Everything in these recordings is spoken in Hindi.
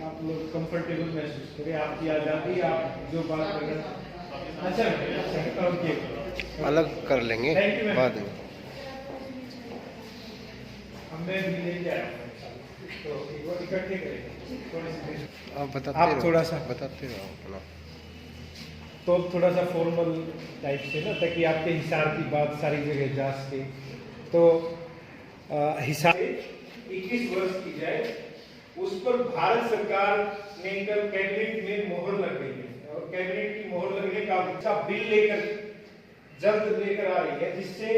आप लोग कंफर्टेबल महसूस करें, आपकी आज़ादी, आप जो बात कर रहे हैं। अच्छा ओके, अलग कर लेंगे बाद में। हमने भी लेके आया तो वो इकट्ठे करेंगे। आप बताते आप रहो, थोड़ा सा बताते रहो अपना। तो थोड़ा सा फॉर्मल टाइप से ना, ताकि आपके हिसाब की बात सारी जगह जा सके। तो हिसाब 21 वर्ष की जाए, उस पर भारत सरकार ने कल कैबिनेट में मोहर लग गई है, और कैबिनेट की मोहर लगने का अच्छा बिल लेकर जल्द लेकर आ रही है, जिससे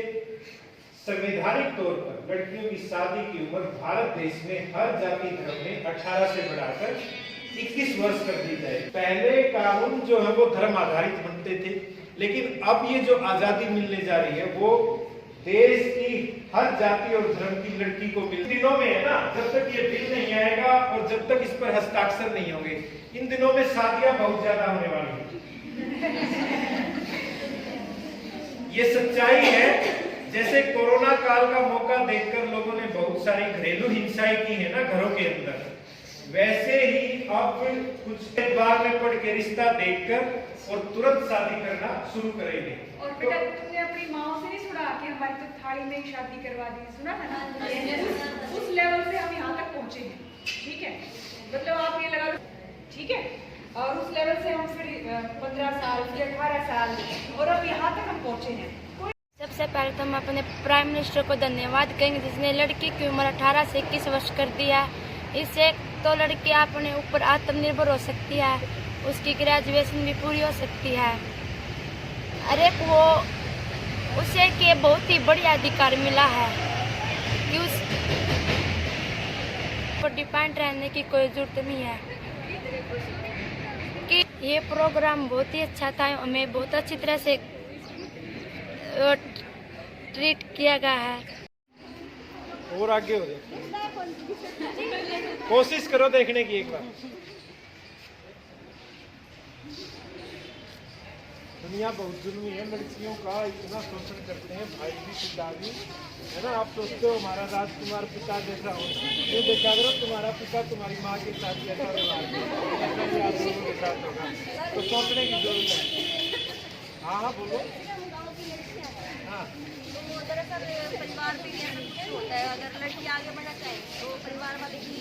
संवैधानिक तौर पर लड़कियों की शादी की उम्र भारत देश में हर जाति धर्म में 18 से बढ़ाकर 21 वर्ष कर दी जाए। पहले कानून जो है वो धर्म आधारित बनते थे, लेकिन अब ये जो आजादी मिलने जा रही है वो देश की हर जाति और धर्म की लड़की को मिल दिनों में है ना। जब तक ये बिल नहीं आएगा और जब तक इस पर हस्ताक्षर नहीं होंगे, इन दिनों में शादियां बहुत ज्यादा होने वाली है। ये सच्चाई है। जैसे कोरोना काल का मौका देखकर लोगों ने बहुत सारी घरेलू हिंसाएं की है ना घरों के अंदर, वैसे ही अब कुछ बार में पड़ के रिश्ता देखकर और तुरंत शादी करना शुरू करेंगे। और बेटा तुमने अपनी माँ से नहीं सुना कि हमारी तो थाली में ही शादी करवा दी, सुना था ना? उस लेवल से हम यहाँ तक पहुँचे हैं, ठीक है? मतलब आप ये लगा लो, ठीक है? और उस लेवल से हम फिर 15 साल फिर 18 साल और अब यहाँ तक हम पहुँचे हैं। सबसे पहले तो हम अपने प्राइम मिनिस्टर को धन्यवाद कहेंगे, जिसने लड़की की उम्र 18 से 21 वर्ष कर दिया। इससे तो लड़की अपने ऊपर आत्मनिर्भर हो सकती है, उसकी ग्रेजुएशन भी पूरी हो सकती है। अरे वो उसे के बहुत ही बढ़िया अधिकार मिला है कि उस पर डिपेंड रहने की कोई जरूरत नहीं है। कि ये प्रोग्राम बहुत ही अच्छा था, हमें बहुत अच्छी तरह से ट्रीट किया गया है। और आगे हो रही कोशिश करो देखने की एक बार। दुनिया बहुत जुल्मी है, लड़कियों का इतना शोषण करते हैं भाई भी पिता भी, है ना। आप सोचते हो हमारा राजकुमार पिता जैसा हो, ये देखा करो तुम्हारा पिता तुम्हारी माँ के साथ कैसा व्यवहार ऐसा ही आप लोगों के साथ होगा, तो सोचने की जरूरत है। हाँ हाँ बोलो। हाँ तो दरअसल परिवार पे ये सब कुछ होता है। अगर लड़की आगे बढ़ना चाहे तो परिवार वाले भी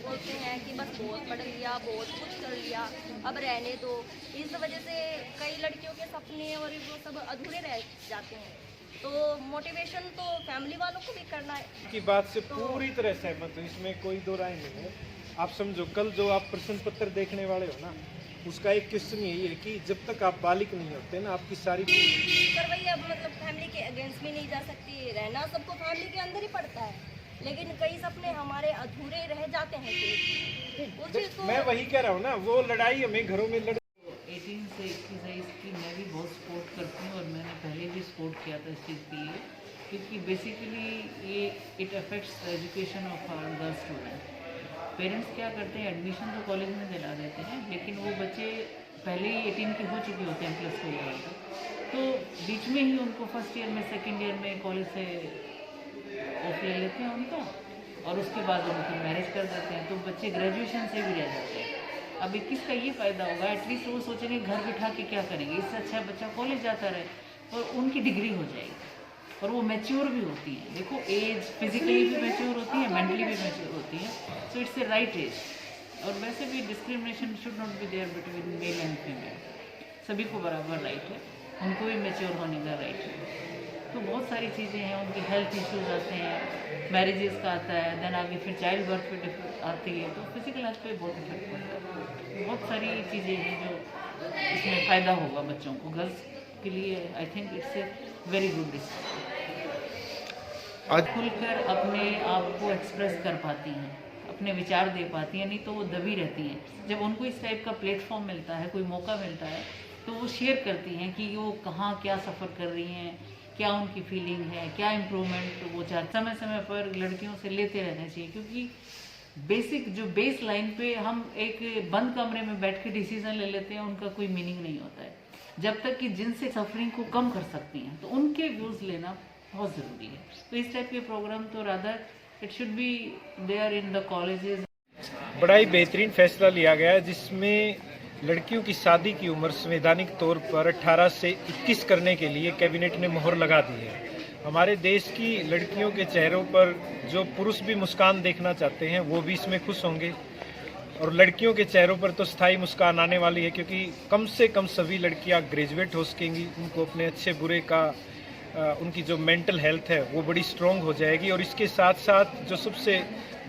बोलते हैं कि बस बहुत पढ़ लिया, बहुत कुछ कर लिया, अब रहने दो। इस वजह से कई लड़कियों के सपने और वो सब अधूरे रह जाते हैं। तो मोटिवेशन तो फैमिली वालों को भी करना है। की बात से पूरी तरह सहमत हूँ, इसमें कोई दो राय नहीं है। आप समझो कल जो आप प्रश्न पत्र देखने वाले हो ना, उसका एक क्वेश्चन यही है कि जब तक आप बालिक नहीं होते ना, आपकी सारी पर वही अब मतलब फैमिली के अगेंस्ट भी नहीं जा सकती, रहना सबको फैमिली के अंदर ही पड़ता है, लेकिन कई सपने हमारे अधूरे रह जाते हैं। मैं वही कह रहा हूँ ना, वो लड़ाई हमें घरों में 18 से 21 है, इसकी मैं भी बहुत सपोर्ट करती हूँ और मैंने पहले भी सपोर्ट किया था इस चीज़ के लिए, क्योंकि बेसिकली ये it affects the education of our girl student. Parents क्या करते हैं, एडमिशन तो कॉलेज में दिला देते हैं, लेकिन वो बच्चे पहले ही 18 के हो चुके होते हैं +2 लेवल तक, तो बीच में ही उनको फर्स्ट ईयर में सेकेंड ईयर में कॉलेज से ऑफ ले लेते हैं उनका, और उसके बाद उनकी मैरिज कर देते हैं, तो बच्चे ग्रेजुएशन से भी रह जाते हैं। अब 21 का ये फ़ायदा होगा, एटलीस्ट वो सोचेंगे घर बिठा के क्या करेंगे, इससे अच्छा बच्चा कॉलेज जाता रहे और उनकी डिग्री हो जाएगी और वो मैच्योर भी होती है। देखो एज फिजिकली भी मैच्योर होती है, मेंटली भी मैच्योर होती है, so it's a right age. और वैसे भी discrimination should not be there between male and female, सभी को बराबर राइट है, उनको भी मैच्योर होने का राइट है। तो बहुत सारी चीज़ें हैं, उनकी हेल्थ इश्यूज आते हैं, मैरिजेस का आता है, देन आगे फिर चाइल्ड बर्थ पे आती है, तो फिजिकल हेल्थ पे बहुत इफेक्ट पड़ता है। बहुत सारी चीज़ें हैं जो इसमें फ़ायदा होगा बच्चों को, गर्ल्स के लिए I think it's a very good decision. आज खुलकर अपने आप को एक्सप्रेस कर पाती हैं, अपने विचार दे पाती हैं, नहीं तो वो दबी रहती हैं। जब उनको इस टाइप का प्लेटफॉर्म मिलता है, कोई मौका मिलता है, तो वो शेयर करती हैं कि वो कहाँ क्या सफ़र कर रही हैं, क्या उनकी फीलिंग है, क्या इम्प्रूवमेंट वो चाहते। समय समय पर लड़कियों से लेते रहना चाहिए, क्योंकि बेसिक जो बेस लाइन पे हम एक बंद कमरे में बैठ के डिसीजन ले लेते हैं, उनका कोई मीनिंग नहीं होता है। जब तक कि जिनसे सफरिंग को कम कर सकती हैं, तो उनके व्यूज़ लेना बहुत ज़रूरी है। तो इस टाइप के प्रोग्राम तो rather it should be there in the colleges. बड़ा ही बेहतरीन फैसला लिया गया है जिसमें लड़कियों की शादी की उम्र संवैधानिक तौर पर 18 से 21 करने के लिए कैबिनेट ने मोहर लगा दी है। हमारे देश की लड़कियों के चेहरों पर जो पुरुष भी मुस्कान देखना चाहते हैं वो भी इसमें खुश होंगे और लड़कियों के चेहरों पर तो स्थायी मुस्कान आने वाली है, क्योंकि कम से कम सभी लड़कियां ग्रेजुएट हो सकेंगी। उनको अपने अच्छे बुरे का उनकी जो मेंटल हेल्थ है वो बड़ी स्ट्रॉन्ग हो जाएगी। और इसके साथ साथ जो सबसे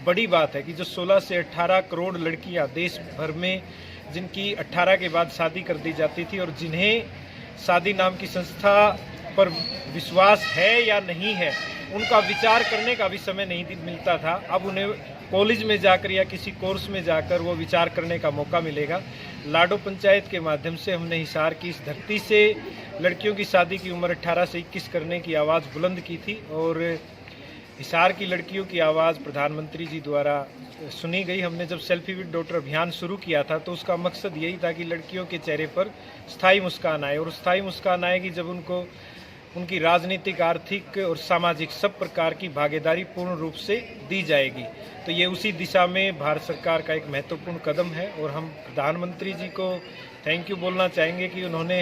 बड़ी बात है कि जो 16 से 18 करोड़ लड़कियां देश भर में जिनकी 18 के बाद शादी कर दी जाती थी और जिन्हें शादी नाम की संस्था पर विश्वास है या नहीं है उनका विचार करने का भी समय नहीं मिलता था, अब उन्हें कॉलेज में जाकर या किसी कोर्स में जाकर वो विचार करने का मौका मिलेगा। लाडो पंचायत के माध्यम से हमने हिसार की इस धरती से लड़कियों की शादी की उम्र 18 से 21 करने की आवाज़ बुलंद की थी और हिसार की लड़कियों की आवाज़ प्रधानमंत्री जी द्वारा सुनी गई। हमने जब सेल्फी विद डॉटर अभियान शुरू किया था तो उसका मकसद यही था कि लड़कियों के चेहरे पर स्थायी मुस्कान आए, और स्थायी मुस्कान आएगी जब उनको उनकी राजनीतिक, आर्थिक और सामाजिक सब प्रकार की भागीदारी पूर्ण रूप से दी जाएगी। तो ये उसी दिशा में भारत सरकार का एक महत्वपूर्ण कदम है और हम प्रधानमंत्री जी को थैंक यू बोलना चाहेंगे कि उन्होंने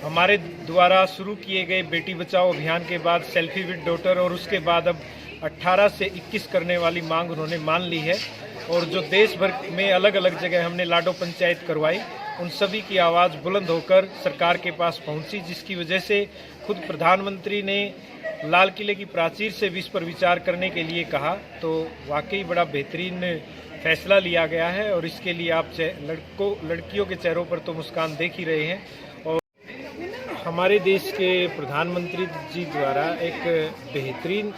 हमारे द्वारा शुरू किए गए बेटी बचाओ अभियान के बाद सेल्फी विद डॉटर और उसके बाद अब 18 से 21 करने वाली मांग उन्होंने मान ली है। और जो देश भर में अलग अलग जगह हमने लाडो पंचायत करवाई, उन सभी की आवाज़ बुलंद होकर सरकार के पास पहुंची, जिसकी वजह से खुद प्रधानमंत्री ने लाल किले की प्राचीर से भी इस पर विचार करने के लिए कहा। तो वाकई बड़ा बेहतरीन फैसला लिया गया है और इसके लिए आप लड़कियों के चेहरों पर तो मुस्कान देख ही रहे हैं। और हमारे देश के प्रधानमंत्री जी द्वारा एक बेहतरीन